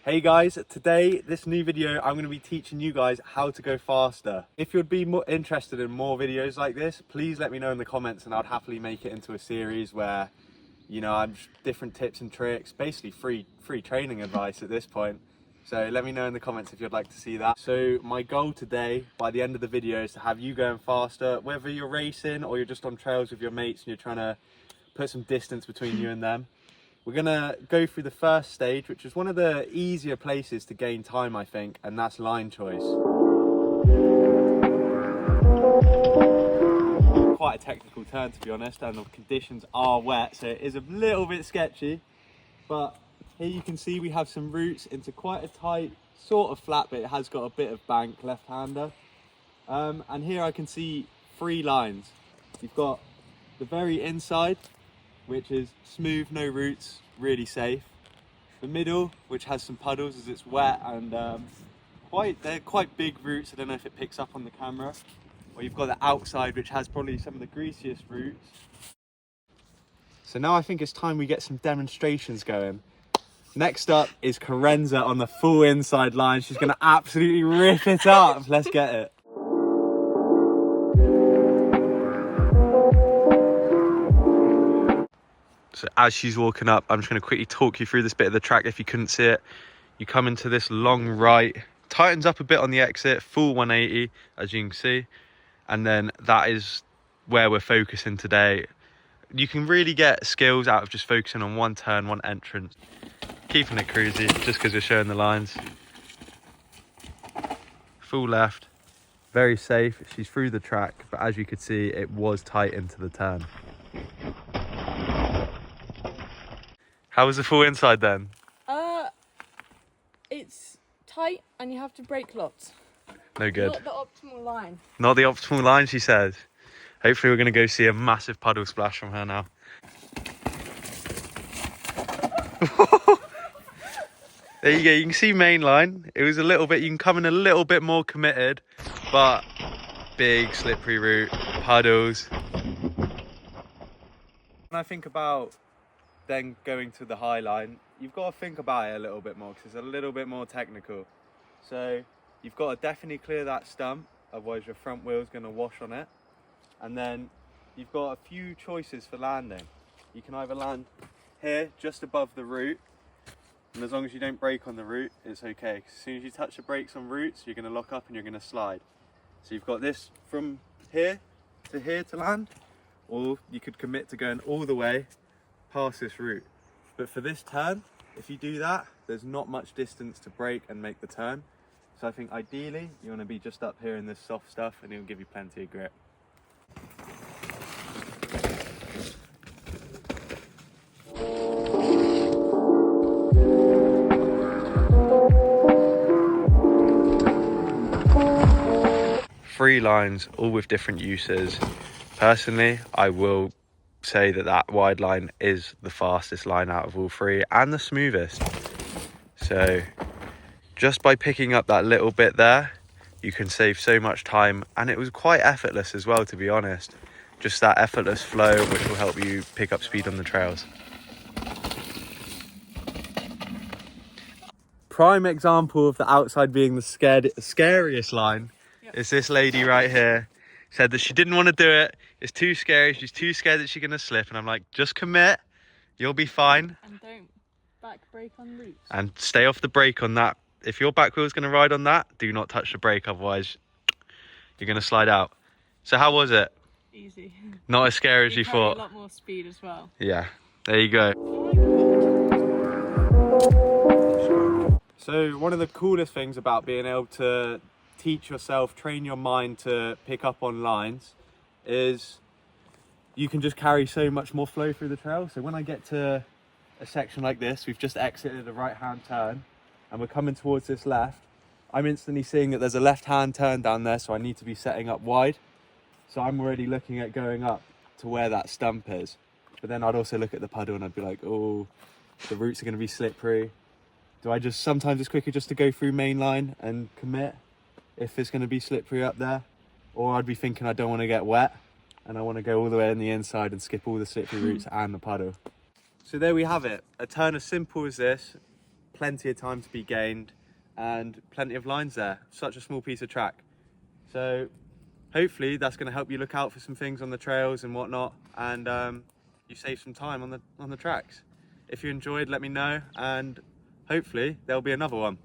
Hey guys, today, this new video, I'm going to be teaching you guys how to go faster. If you'd be more interested in more videos like this, please let me know in the comments and I'd happily make it into a series where, I'm different tips and tricks, basically free training advice at this point. So let me know in the comments if you'd like to see that. So my goal today, by the end of the video, is to have you going faster, whether you're racing or you're just on trails with your mates and you're trying to put some distance between you and them. We're gonna go through the first stage, which is one of the easier places to gain time, I think, and that's line choice. Quite a technical turn, to be honest, and the conditions are wet, so it is a little bit sketchy. But here you can see we have some routes into quite a tight, sort of flat, but it has got a bit of bank left-hander. And here I can see 3 lines. You've got the very inside, which is smooth, no roots, really safe. The middle, which has some puddles as it's wet, and they're quite big roots. I don't know if it picks up on the camera. Or you've got the outside, which has probably some of the greasiest roots. So now I think it's time we get some demonstrations going. Next up is Carenza on the full inside line. She's gonna absolutely rip it up. Let's get it. So as she's walking up, I'm just going to quickly talk you through this bit of the track if you couldn't see it. You come into this long right, tightens up a bit on the exit, full 180 as you can see. And then that is where we're focusing today. You can really get skills out of just focusing on one turn, one entrance. Keeping it cruisy just because we're showing the lines. Full left, very safe. She's through the track, but as you could see, it was tight into the turn. How was the full inside then? It's tight and you have to brake lots. No good. Not the optimal line. Not the optimal line, she says. Hopefully we're going to go see a massive puddle splash from her now. There you go, you can see main line. It was a little bit, you can come in a little bit more committed, but big slippery route, puddles. When I think about then going to the high line, you've got to think about it a little bit more because it's a little bit more technical. So you've got to definitely clear that stump, otherwise your front wheel's going to wash on it. And then you've got a few choices for landing. You can either land here just above the root, and as long as you don't brake on the root, it's okay. As soon as you touch the brakes on roots, you're going to lock up and you're going to slide. So you've got this from here to land, or you could commit to going all the way past this route. But for this turn, if you do that, there's not much distance to brake and make the turn. So I think ideally you want to be just up here in this soft stuff and it'll give you plenty of grip. Three lines, all with different uses. Personally, I will say that wide line is the fastest line out of all 3 and the smoothest. So just by picking up that little bit there, you can save so much time, and it was quite effortless as well, to be honest. Just that effortless flow which will help you pick up speed on the trails. Prime example of the outside being the scariest line. Yep. Is this lady right here. Said that she didn't want to do it. It's too scary. She's too scared that she's going to slip. And I'm like, just commit. You'll be fine. And don't back brake on roots. And stay off the brake on that. If your back wheel's going to ride on that, do not touch the brake. Otherwise, you're going to slide out. So how was it? Easy. Not as scary as you thought. A lot more speed as well. Yeah. There you go. So one of the coolest things about being able to teach yourself, train your mind to pick up on lines, is you can just carry so much more flow through the trail. So when I get to a section like this, we've just exited a right hand turn and we're coming towards this left, I'm instantly seeing that there's a left hand turn down there, so I need to be setting up wide. So I'm already looking at going up to where that stump is. But then I'd also look at the puddle and I'd be like, oh, the roots are going to be slippery. Do I just, sometimes it's quicker just to go through main line and commit if it's going to be slippery up there? Or I'd be thinking I don't want to get wet and I want to go all the way on the inside and skip all the slippery roots and the puddle. So there we have it. A turn as simple as this, plenty of time to be gained and plenty of lines there. Such a small piece of track. So hopefully that's going to help you look out for some things on the trails and whatnot, and you save some time on the tracks. If you enjoyed, let me know, and hopefully there'll be another one.